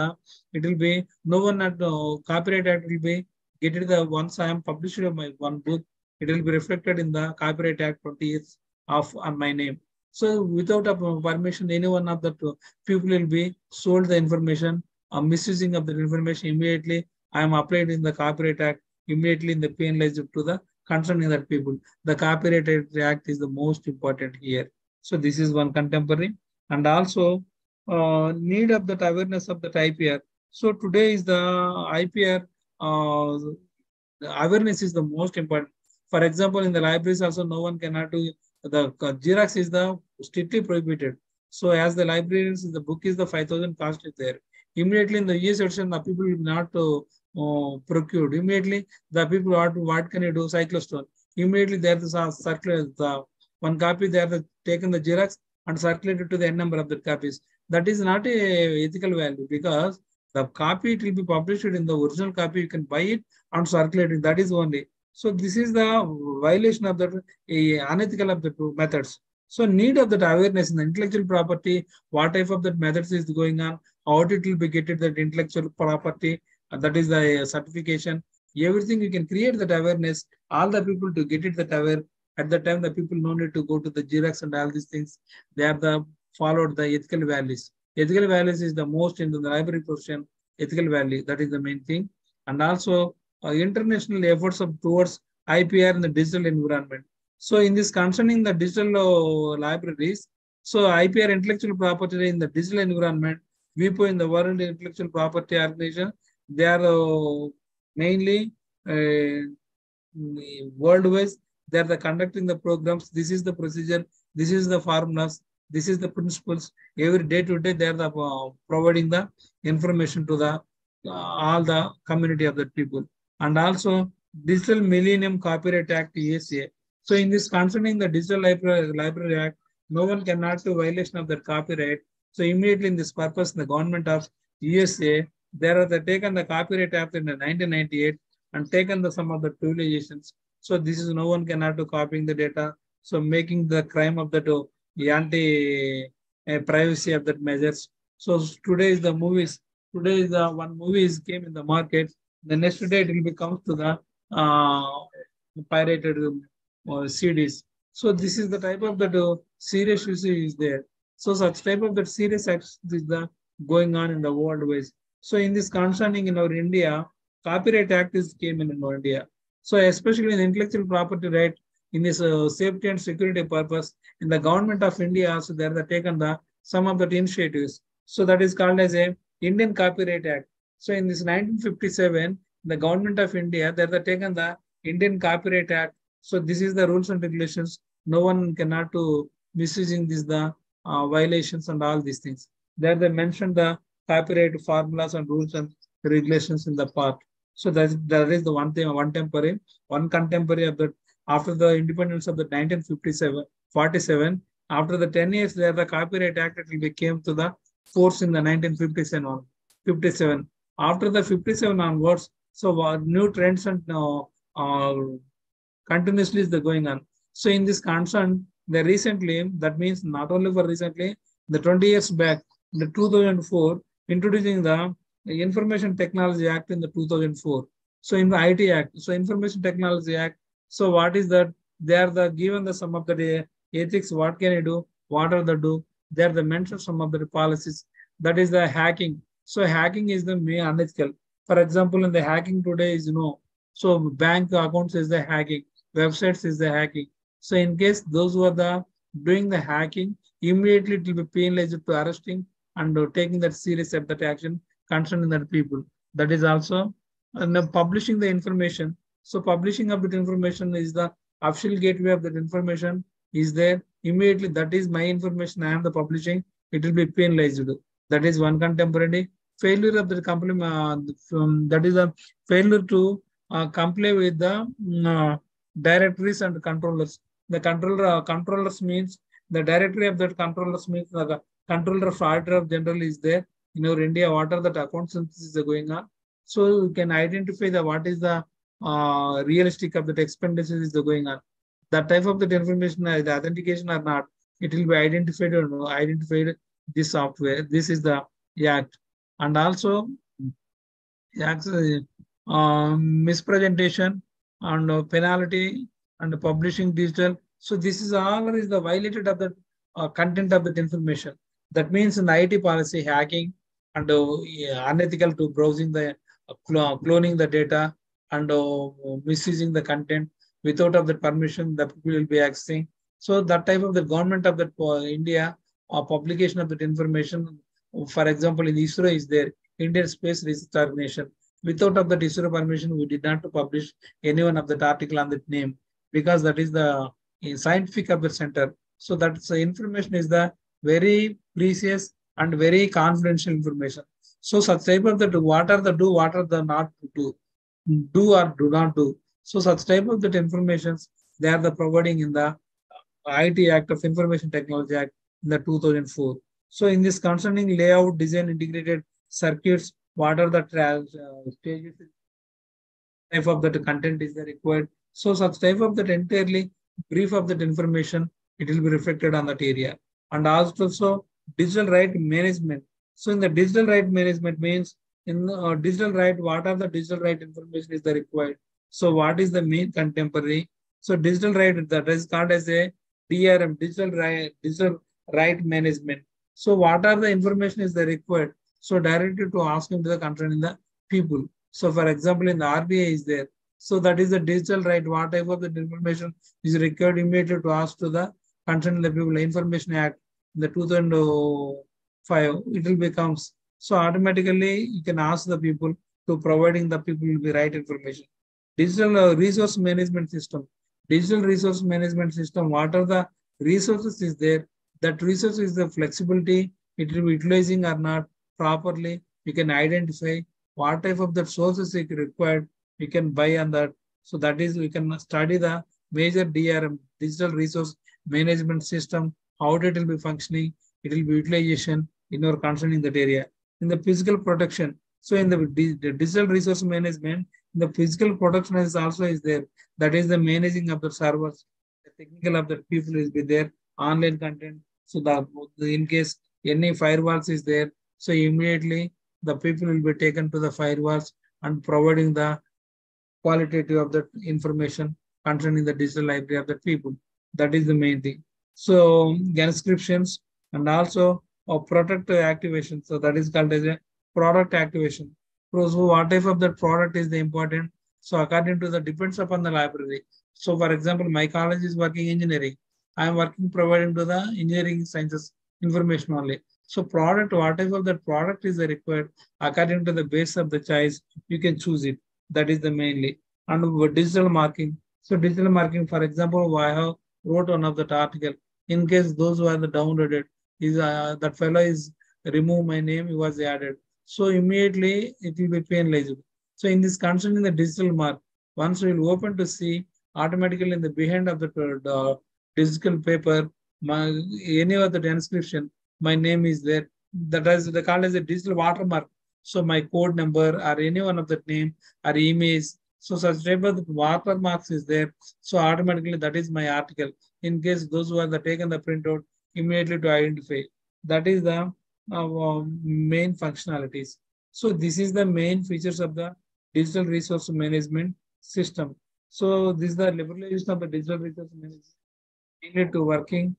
it will be no one at Copyright Act will be get it the once I am published my one book, it will be reflected in the Copyright Act 20th of on my name. So without a permission, any one of the people will be sold the information, misusing of the information immediately. I am applied in the Copyright Act immediately in the penalized to the concerning that people. The Copyright Act is the most important here. So this is one contemporary. And also need of that awareness of that IPR. So today is the IPR, the awareness is the most important. For example, in the libraries also no one cannot do, the Xerox is the strictly prohibited. So as the librarians, the book is the 5,000 cost is there. Immediately in the year section, the people will not procured. Immediately the people what can you do? Cyclostone. Immediately there is a circular, the one copy they are taken the Xerox and circulated to the n number of the copies. That is not a ethical value because the copy it will be published in the original copy. You can buy it and circulate it. That is only. So this is the violation of the unethical of the methods. So need of that awareness in the intellectual property, what type of that methods is going on, how it will be getting that intellectual property, that is the certification. Everything you can create that awareness, all the people to get it that aware. At the time, the people no need to go to the Xerox and all these things. They have the followed the ethical values. Ethical values is the most in the library portion. Ethical value, that is the main thing. And also international efforts of towards IPR in the digital environment. So in this concerning the digital libraries, so IPR intellectual property in the digital environment, WIPO in the World Intellectual Property Organization, they are mainly worldwide. They are conducting the programs. This is the procedure. This is the formulas. This is the principles. Every day to day, they are providing the information to the all the community of the people. And also Digital Millennium Copyright Act (ESA). So in this concerning the Digital Library Act, no one cannot do violation of that copyright. So immediately in this purpose, the government of USA, they taken the Copyright Act in 1998 and taken the some of the privileges. So this is no one cannot do copying the data. So making the crime of the anti privacy of that measures. So today is the movies. Today is the one movie is came in the market. The next day it will become to the pirated CDs. So this is the type of that serious issue is there. So such type of that serious acts is the going on in the world ways. So in this concerning in our India, Copyright Act is came in our India. So especially in intellectual property right, in this safety and security purpose, in the government of India also they are taken the some of the initiatives. So that is called as a Indian Copyright Act. So in this 1957, the government of India they are taken the Indian Copyright Act. So this is the rules and regulations. No one cannot to misusing this the violations and all these things. There they mentioned the copyright formulas and rules and regulations in the part. So that is the one thing, one temporary, one contemporary of the after the independence of the 1947, after the 10 years there, the Copyright Act it became to the force in the 1957. 57. After the 57 onwards, so new trends and continuously is the going on. So in this concern, the recently, that means not only for recently, the 20 years back, the 2004, introducing the Information Technology Act in the 2004. So in the IT Act, so Information Technology Act, so what is that? They are the given the some of the ethics, what can you do? What are the do? They are the mentioned some of the policies. That is the hacking. So hacking is the main unethical. For example, in the hacking today is so bank accounts is the hacking, websites is the hacking. So in case those who are the doing the hacking, immediately it will be penalized to arresting and taking that serious at that action concerning that people. That is also and publishing the information. So publishing of that information is the official gateway of that information is there. Immediately that is my information. I am the publishing. It will be penalized. That is one contemporary failure of the company. That is a failure to comply with the directories and controllers. The controllers means the directory of that controllers means the controller of auditor of general is there in our India. What are the account synthesis is going on? So you can identify the what is the realistic of that expenditure is going on. That type of that information, the authentication or not, it will be identified or no, identified this software. This is the act, and also mispresentation and penalty and publishing digital. So this is all is the violated of the content of that information. That means in the IT policy, hacking and unethical to browsing the cloning the data and misusing the content without of the permission that people will be accessing. So that type of the government of the India publication of that information. For example, in ISRO is there, Indian Space Research Organization. Without of that ISRO permission, we did not publish any one of that article on that name because that is the scientific of the center. So that's information is the very precious and very confidential information. So such type of the what are the do, what are the not to do or do not do. So such type of that informations they are the providing in the IT Act of Information Technology Act in the 2004. So in this concerning layout, design, integrated circuits, what are the stages type of that content is required. So such type of that entirely brief of that information, it will be reflected on that area. And also digital right management. So in the digital right management means in digital right, what are the digital right information is the required. So what is the main contemporary? So digital right that is called as a DRM, digital right management. So what are the information is the required? So directly to asking to the concern in the people. So for example, in the RBI is there. So that is the digital right. Whatever the information is required immediately to ask to the concern in the people. Information Act in the 2005 it will becomes. So automatically you can ask the people to providing the people will be right information. Digital resource management system. Digital resource management system. What are the resources is there? That resource is the flexibility. It will be utilizing or not properly. You can identify what type of the sources is required. You can buy on that. So that is we can study the major DRM, digital resource management system, how it will be functioning, it will be utilization in our concern in that area. In the physical protection, so in the digital resource management, the physical protection is also is there. That is the managing of the servers, the technical of the people is be there, online content. So the in case any firewalls is there, so immediately the people will be taken to the firewalls and providing the qualitative of the information concerning the digital library of the people. That is the main thing. So inscriptions and also product activation. So that is called as a product activation. So what type of the product is the important? So according to the depends upon the library. So for example, my college is working engineering. I am working providing to the engineering sciences information only. So product, whatever the product is required, according to the base of the choice, you can choose it. That is the mainly. And digital marking. So digital marking, for example, I have wrote one of that article. In case those who are the downloaded, is that fellow is remove my name, he was added. So immediately it will be penalized. So in this concerning the digital mark, once we will open to see automatically in the behind of the digital paper, any of the transcription, my name is there. That is the called as a digital watermark. So my code number or any one of that name or image. So such type of watermarks is there. So automatically that is my article. In case those who are the taken the printout, immediately to identify. That is the main functionalities. So this is the main features of the digital resource management system. So this is the liberalization of the digital resource management needed to working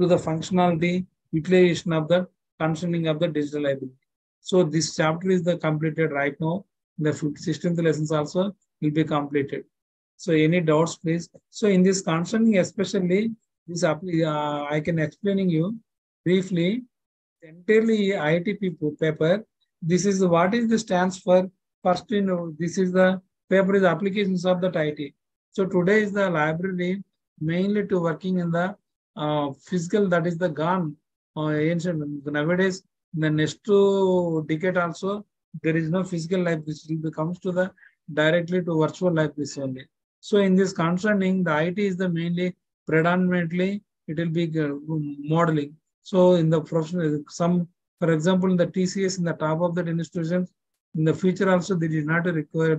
to the functionality utilization of the concerning of the digital library. So this chapter is the completed right now. The 16th lessons also will be completed. So any doubts, please? So in this concerning, especially this, I can explaining you briefly. Entirely IT people paper. This is what is the stands for. First, this is the paper is applications of that IT. So today is the library mainly to working in the physical. That is the gone ancient nowadays. The next decade also there is no physical life. This will comes to the directly to virtual life this only. So in this concerning, the IT is the mainly predominantly it will be modeling. So in the professional, some, for example, in the TCS in the top of that institutions, in the future also they did not require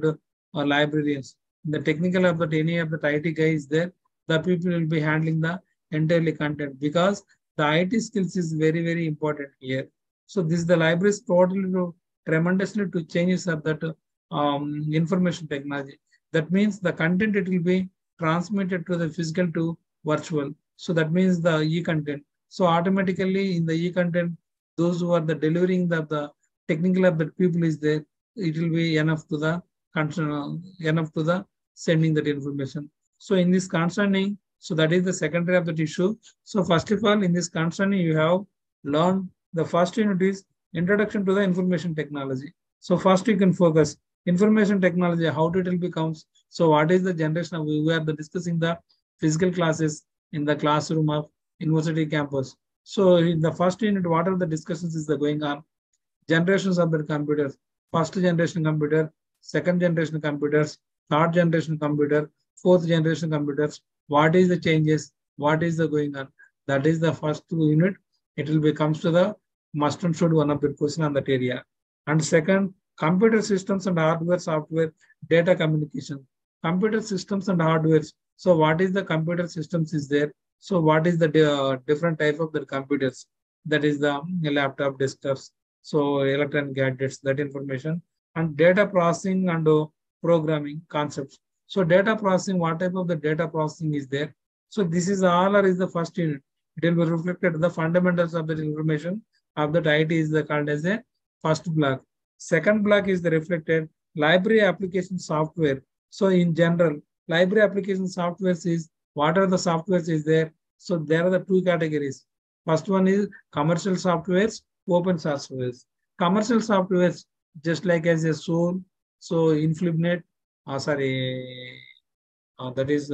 librarians. In the technical of that any of the IT guy is there, the people will be handling the entirely content because the IT skills is very, very important here. So this the library is totally tremendously to changes of that information technology. That means the content it will be transmitted to the physical to virtual. So that means the e-content. So automatically in the e-content, those who are the delivering the technical of the people is there, it will be enough to the enough to the sending that information. So in this concerning, so that is the secondary of that issue. So first of all, in this concerning, you have learned the first unit is introduction to the information technology. So first you can focus information technology, how it will becomes. So what is the generation of, we are discussing the physical classes in the classroom of university campus. So in the first unit, what are the discussions is the going on? Generations of the computers, first generation computer, second generation computers, third generation computer, fourth generation computers. What is the changes? What is the going on? That is the first unit. It will becomes to the must and should one of the question on that area. And second, computer systems and hardware, software, data communication. Computer systems and hardware. So what is the computer systems is there? So what is the different type of the computers? That is the laptop, desktops, so electronic gadgets, that information. And data processing and programming concepts. So data processing, what type of the data processing is there? So this is all or is the first unit. It will be reflected the fundamentals of the information of that IT is the called as a first block. Second block is the reflected library application software. So in general, library application softwares is what are the softwares is there? So there are the two categories. First one is commercial softwares, open softwares. Commercial softwares, just like as a Soul, so Inflibnet, that is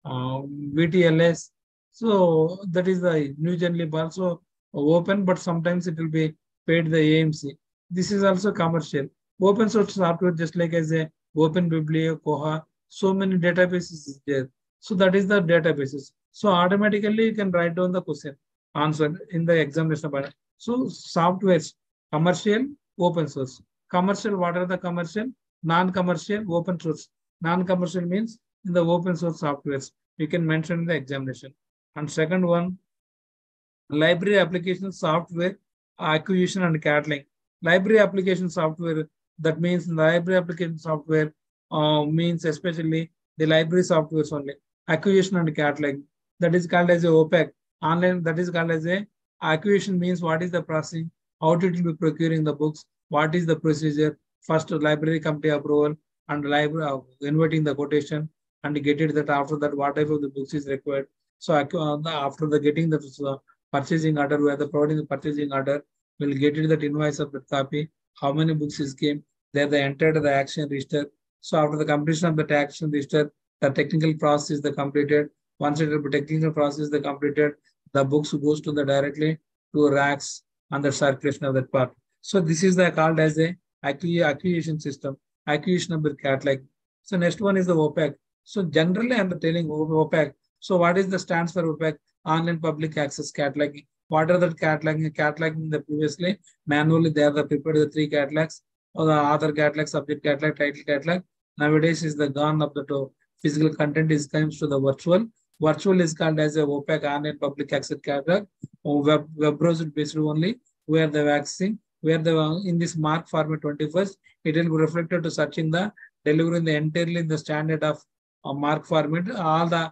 VTLS. So that is the new generally also open, but sometimes it will be paid the AMC. This is also commercial. Open source software, just like as a Open Biblio, Koha. so many databases is there. So that is the databases. So automatically you can write down the question answer in the examination. So softwares, commercial, open source. Commercial, what are the commercial? Non-commercial, open source. Non-commercial means in the open source softwares. You can mention in the examination. And second one, library application software acquisition and cataloging. Library application software, that means library application software means especially the library softwares only. Acquisition and cataloging, that is called as a OPEC. Online, that is called as a acquisition means what is the processing, how it will be procuring the books, what is the procedure, first library committee approval and library inviting the quotation and get it that after that what type of the books is required. So after the getting the purchasing order, where the providing the purchasing order, will get it that invoice of the copy, how many books is came, there they entered the action register. So after the completion of the action register, the technical process is the completed. Once it the technical process is the completed, the books goes to the directly to racks and the circulation of that part. So this is the called as a acquisition system, acquisition of the catalog. So next one is the OPEC. So generally I'm telling OPEC. So what is the stands for OPEC? Online public access cataloging. What are the cataloging? Cataloging the previously manually they are prepared the 3 catalogs or the author catalog, subject catalog, title catalog. Nowadays is the gone of the physical content is comes to the virtual. Virtual is called as a OPEC online public access catalog or web browser based only where the accessing where the in this mark format 21st it will be reflected to search in the delivering the entirely in the standard of mark format all the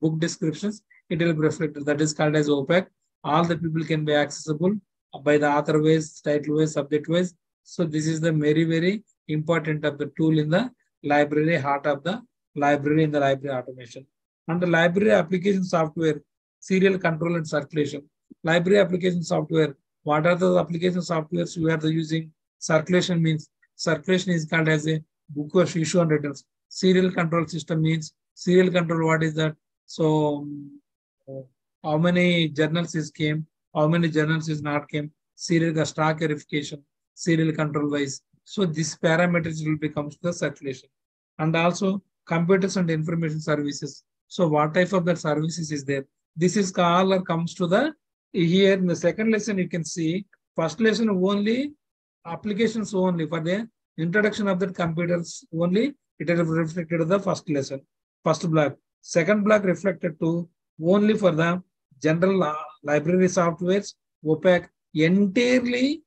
book descriptions it will be reflected. That is called as OPEC. All the people can be accessible by the author wise, title wise, subject wise. So this is the very important of the tool in the library, heart of the library in the library automation. And the library application software, serial control and circulation. Library application software, what are the application softwares we are using? Circulation means circulation is called as a book or issue and returns. Serial control system means serial control, what is that? So how many journals is came, how many journals is not came, serial stock verification, serial control wise. So this parameters will become the circulation. And also computers and information services. So what type of the services is there? This is all or comes to the here in the second lesson you can see first lesson only applications only for the introduction of the computers only it is reflected to the first lesson, first block. Second block reflected to only for the general library softwares, OPEC, entirely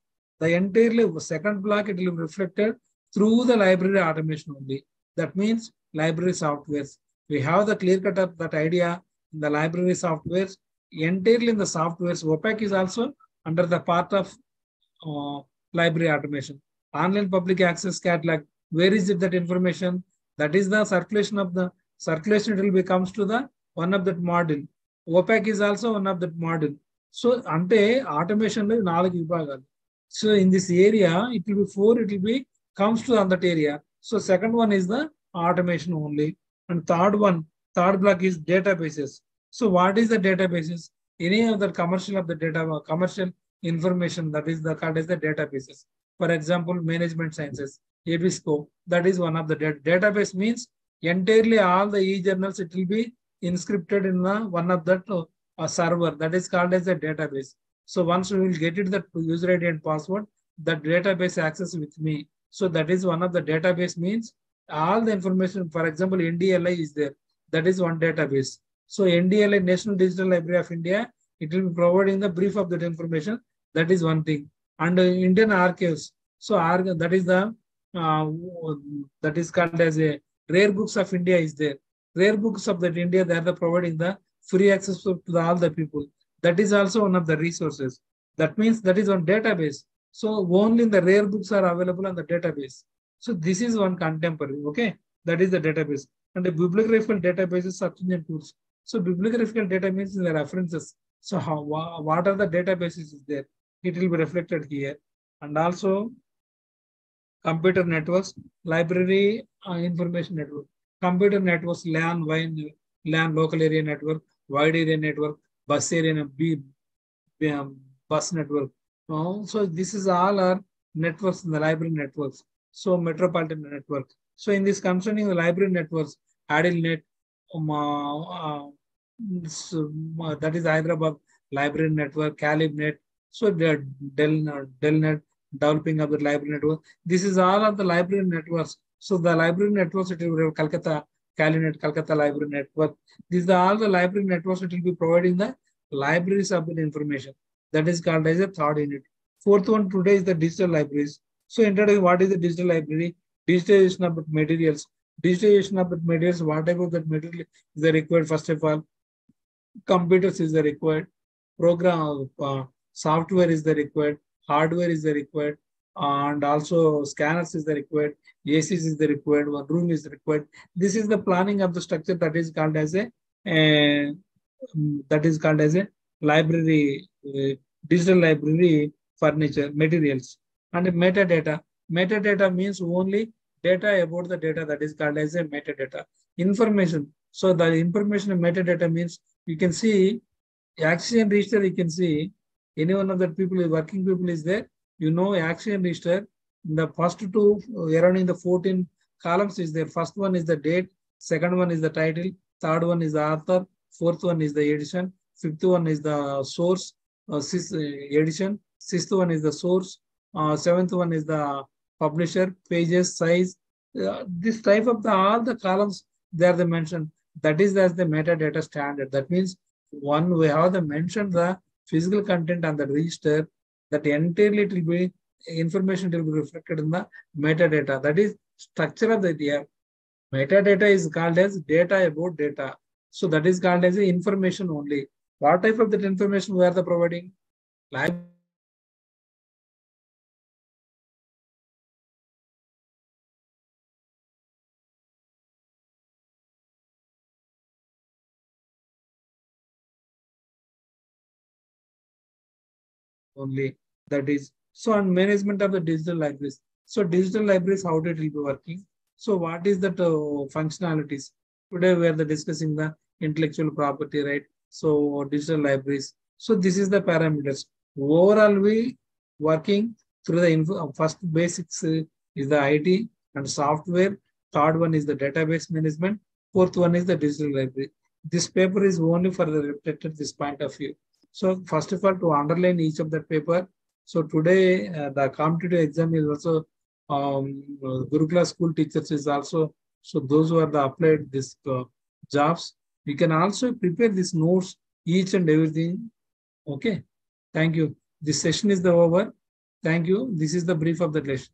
second block it will be reflected through the library automation only. That means library softwares. We have the clear cut of that idea in the library softwares, entirely in the softwares. OPEC is also under the part of library automation. Online public access catalog, where is it that information? That is the circulation of the circulation, it will becomes to the one of that module. OPEC is also one of that module. So, ante automation lo 4 vibhagalu. So, in this area, it will be 4, it will be comes to on that area. So, second one is the automation only. And third block is databases. So, what is the databases? Any of the commercial of the data, commercial information that is the called as the databases. For example, management sciences, ABSCO, that is one of the database means entirely all the e-journals, it will be inscripted in the one of that server that is called as a database. So once we will get it the user ID and password, the database access with me. So that is one of the database means all the information. For example, NDLI is there. That is one database. So NDLI, National Digital Library of India, it will be providing the brief of that information. That is one thing. And Indian Archives. So that is the that is called as a Rare Books of India is there. Rare Books of that India, they are providing the free access to all the people. That is also one of the resources. That means that is one database. So only the rare books are available on the database. So this is one contemporary, okay? That is the database. And the bibliographical database is search engine tools. So bibliographical data means the references. So what are the databases is there? It will be reflected here. And also computer networks, library information network, computer networks, LAN, local area network, wide area network, bus area, bus network. So this is all our networks in the library networks. So metropolitan network. So in this concerning the library networks, ADILNet, that is Hyderabad library network, CalibNet. So the Delnet, developing of the library network. This is all of the library networks. So the library networks, it will have Calcutta, CaliNet, Calcutta library network. These are all the library networks. It will be providing the library subject information. That is called as a third unit. Fourth one today is the digital libraries. So introducing what is the digital library? Digitization of materials. Digitization of materials, what type of that material is required? First of all, computers is the required, program software is the required, hardware is the required, and also scanners is the required, ACs is the required, one room is required. This is the planning of the structure that is called as a library, digital library furniture materials. And metadata. Metadata means only data about the data, that is called as a metadata. Information. So the information of metadata means you can see action register, you can see any one of the people, working people is there. You know, action register, the first two around in the 14 columns is there. First one is the date, second one is the title, third one is the author, fourth one is the edition, fifth one is the source, edition, sixth one is the source, seventh one is the publisher, pages, size. This type of all the columns, they are the mentioned. That is as the metadata standard. That means one, we have the mentioned the physical content on the register, that entirely it will be information will be reflected in the metadata. That is structure of the data. Metadata is called as data about data. So that is called as information only. What type of that information we are the providing? Library. Only, that is so on management of the digital libraries. So digital libraries, how it will be working? So what is that functionalities? Today we are discussing the intellectual property, right? So digital libraries. So this is the parameters. Overall, we working through the first basics is the IT and software. Third one is the database management. Fourth one is the digital library. This paper is only for the reflected this point of view. So first of all, to underline each of that paper. So today the competitive exam is also Gurukula school teachers is also, so those who are the applied this jobs, you can also prepare these notes, each and everything. Okay. Thank you. This session is the over. Thank you. This is the brief of the lesson.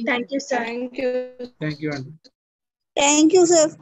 Thank you, sir. Thank you, Andy. Thank you, sir.